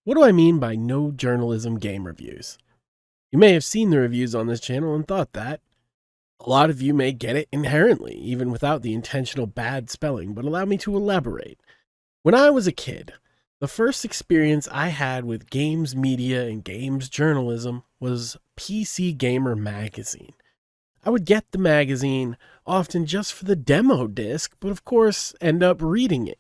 What do I mean by no journalism game reviews? You may have seen the reviews on this channel and thought that. A lot of you may get it inherently, even without the intentional bad spelling, but allow me to elaborate. When I was a kid, the first experience I had with games media and games journalism was PC Gamer magazine. I would get the magazine, often just for the demo disc, but of course end up reading it.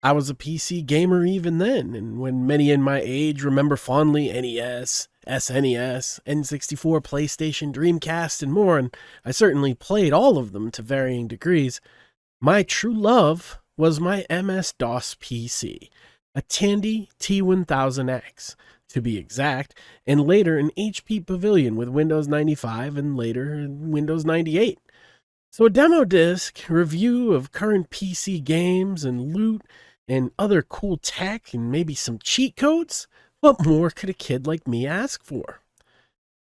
I was a PC gamer even then, and when many in my age remember fondly NES, SNES, N64, PlayStation, Dreamcast, and more, and I certainly played all of them to varying degrees, my true love was my MS-DOS PC, a Tandy T1000X, to be exact, and later an HP Pavilion with Windows 95 and later Windows 98. So a demo disc, review of current PC games and loot, and other cool tech and maybe some cheat codes? What more could a kid like me ask for?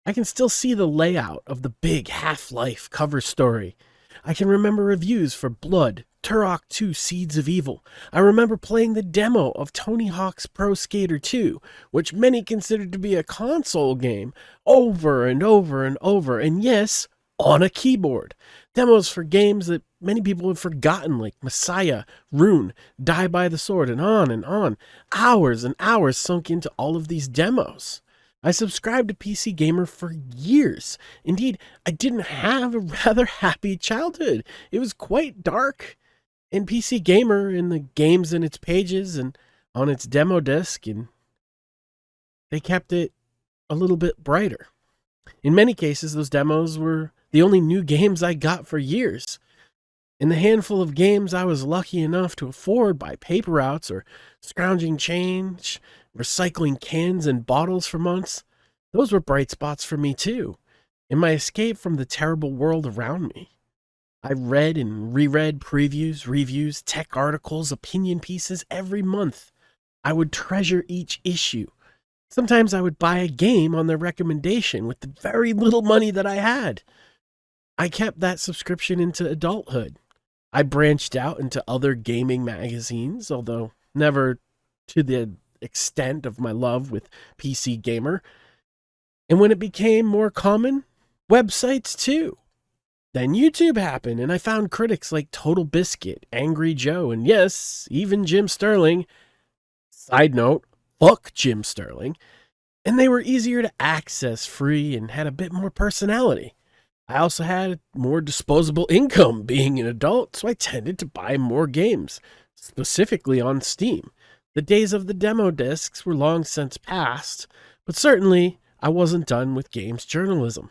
I can still see the layout of the big Half-Life cover story. I can remember reviews for Blood, Turok 2 Seeds of Evil. I remember playing the demo of Tony Hawk's Pro Skater 2, which many considered to be a console game, over and over and over, and yes, on a keyboard. Demos for games that many people have forgotten, like Messiah, Rune, Die by the Sword, and on and on. Hours and hours sunk into all of these demos. I subscribed to PC Gamer for years. Indeed, I didn't have a rather happy childhood. It was quite dark. And PC Gamer and the games in its pages and on its demo disc, and they kept it a little bit brighter. In many cases, those demos were the only new games I got for years. And the handful of games I was lucky enough to afford by paper routes or scrounging change, recycling cans and bottles for months, those were bright spots for me too, in my escape from the terrible world around me. I read and reread previews, reviews, tech articles, opinion pieces every month. I would treasure each issue. Sometimes I would buy a game on their recommendation with the very little money that I had. I kept that subscription into adulthood. I branched out into other gaming magazines, although never to the extent of my love with PC Gamer. And when it became more common, websites too. Then YouTube happened, and I found critics like Total Biscuit, Angry Joe, and yes, even Jim Sterling. Side note, fuck Jim Sterling. And they were easier to access, free, and had a bit more personality. I also had more disposable income being an adult, so I tended to buy more games, specifically on Steam. The days of the demo discs were long since past, but certainly I wasn't done with games journalism.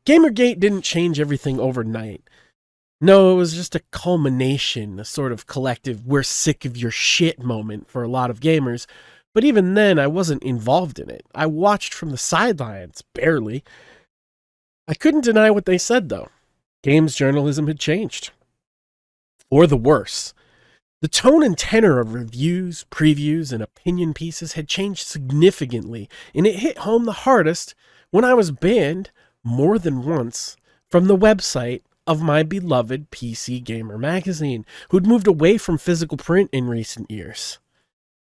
Gamergate didn't change everything overnight. No, it was just a culmination, a sort of collective we're sick of your shit moment for a lot of gamers, but even then I wasn't involved in it. I watched from the sidelines, barely. I couldn't deny what they said, though. Games journalism had changed. For the worse. The tone and tenor of reviews, previews, and opinion pieces had changed significantly, and it hit home the hardest when I was banned, more than once, from the website of my beloved PC Gamer magazine, who'd moved away from physical print in recent years.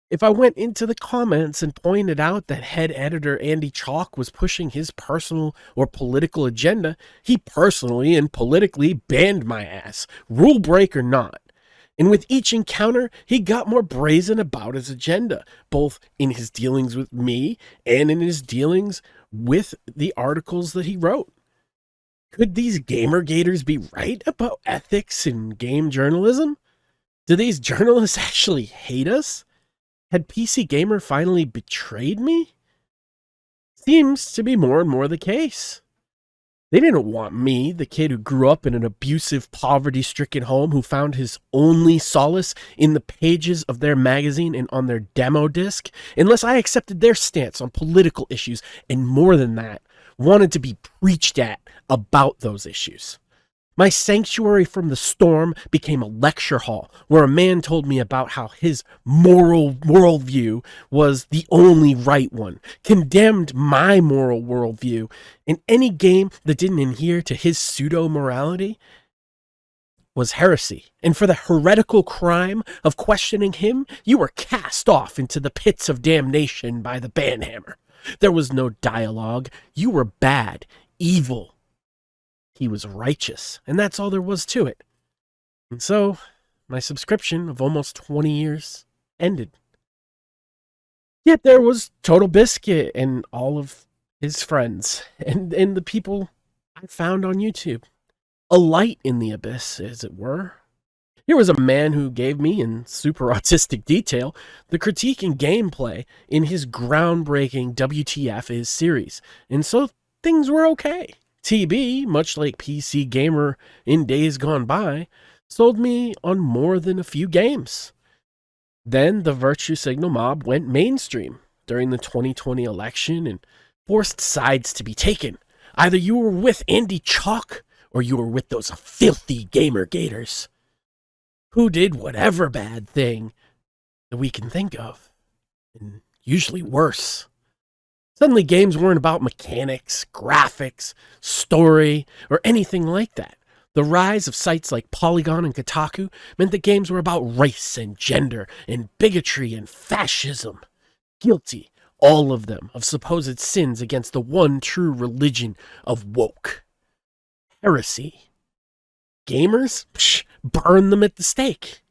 If I went into the comments and pointed out that head editor Andy Chalk was pushing his personal or political agenda, he personally and politically banned my ass, rule break or not. And with each encounter, he got more brazen about his agenda, both in his dealings with me and in his dealings with the articles that he wrote. Could these Gamergaters be right about ethics in game journalism? Do these journalists actually hate us? Had PC Gamer finally betrayed me? Seems to be more and more the case. They didn't want me, the kid who grew up in an abusive, poverty-stricken home who found his only solace in the pages of their magazine and on their demo disc, unless I accepted their stance on political issues, and more than that, wanted to be preached at about those issues. My sanctuary from the storm became a lecture hall where a man told me about how his moral worldview was the only right one, condemned my moral worldview, and any game that didn't adhere to his pseudo-morality was heresy, and for the heretical crime of questioning him, you were cast off into the pits of damnation by the banhammer. There was no dialogue. You were bad, evil. He was righteous, and that's all there was to it. And so, my subscription of almost 20 years ended. Yet there was Total Biscuit and all of his friends, and the people I found on YouTube. A light in the abyss, as it were. Here was a man who gave me, in super autistic detail, the critique and gameplay in his groundbreaking WTF Is series, and so things were okay. TB, much like PC Gamer in days gone by, sold me on more than a few games. Then the virtue signal mob went mainstream during the 2020 election and forced sides to be taken. Either you were with Andy Chalk or you were with those filthy gamer gators who did whatever bad thing that we can think of, and usually worse. Suddenly games weren't about mechanics, graphics, story, or anything like that. The rise of sites like Polygon and Kotaku meant that games were about race and gender and bigotry and fascism. Guilty, all of them, of supposed sins against the one true religion of woke. Heresy. Gamers? Psh, burn them at the stake.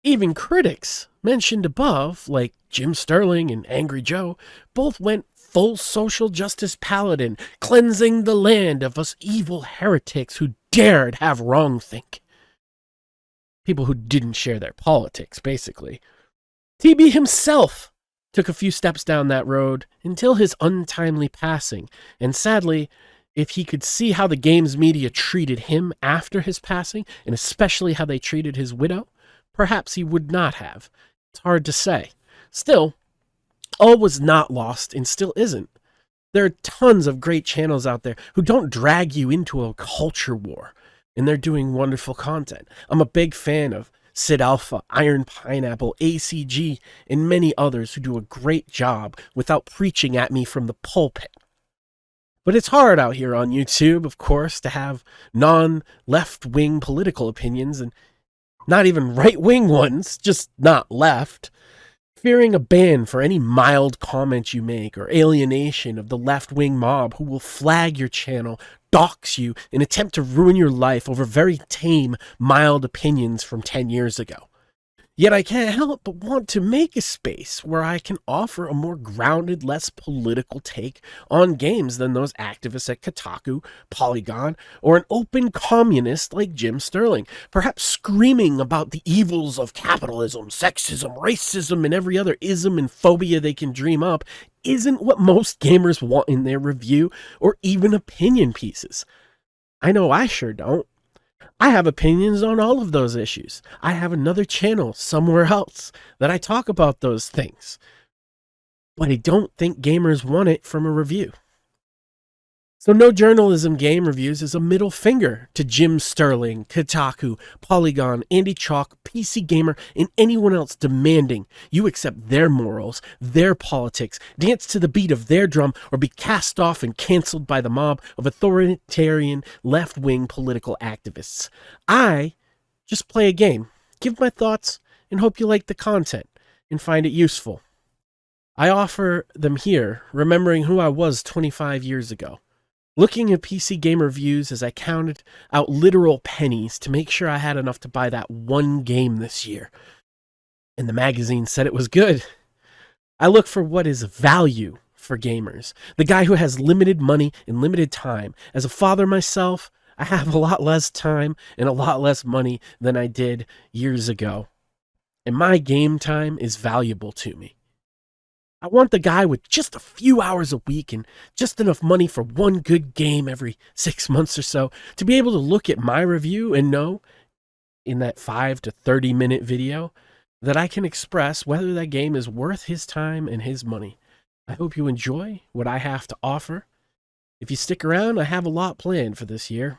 Even critics, mentioned above, like Jim Sterling and Angry Joe, both went full social justice paladin, cleansing the land of us evil heretics who dared have wrongthink. People who didn't share their politics, basically. TB himself took a few steps down that road until his untimely passing, and sadly, if he could see how the games media treated him after his passing, and especially how they treated his widow, perhaps he would not have. It's hard to say. Still, all was not lost and still isn't. There are tons of great channels out there who don't drag you into a culture war, and they're doing wonderful content. I'm a big fan of Sid Alpha, Iron Pineapple, ACG, and many others who do a great job without preaching at me from the pulpit. But it's hard out here on YouTube, of course, to have non-left-wing political opinions, and not even right-wing ones, just not left. Fearing a ban for any mild comment you make, or alienation of the left-wing mob who will flag your channel, dox you, and attempt to ruin your life over very tame, mild opinions from 10 years ago. Yet I can't help but want to make a space where I can offer a more grounded, less political take on games than those activists at Kotaku, Polygon, or an open communist like Jim Sterling, perhaps screaming about the evils of capitalism, sexism, racism, and every other ism and phobia they can dream up, isn't what most gamers want in their review or even opinion pieces. I know I sure don't. I have opinions on all of those issues. I have another channel somewhere else that I talk about those things. But I don't think gamers want it from a review. So No Journalism Game Reviews is a middle finger to Jim Sterling, Kotaku, Polygon, Andy Chalk, PC Gamer, and anyone else demanding you accept their morals, their politics, dance to the beat of their drum, or be cast off and cancelled by the mob of authoritarian left-wing political activists. I just play a game, give my thoughts, and hope you like the content and find it useful. I offer them here, remembering who I was 25 years ago. Looking at PC Gamer reviews as I counted out literal pennies to make sure I had enough to buy that one game this year. And the magazine said it was good. I look for what is value for gamers. The guy who has limited money and limited time. As a father myself, I have a lot less time and a lot less money than I did years ago. And my game time is valuable to me. I want the guy with just a few hours a week and just enough money for one good game every 6 months or so to be able to look at my review and know, in that 5 to 30 minute video, that I can express whether that game is worth his time and his money. I hope you enjoy what I have to offer. If you stick around, I have a lot planned for this year.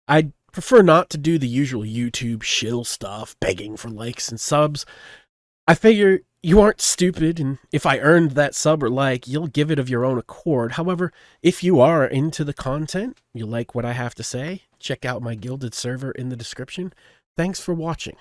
I'd prefer not to do the usual YouTube shill stuff, begging for likes and subs. I figure You aren't stupid, and if I earned that sub or like, you'll give it of your own accord. However, if you are into the content, you like what I have to say, check out my Guilded server in the description. Thanks for watching.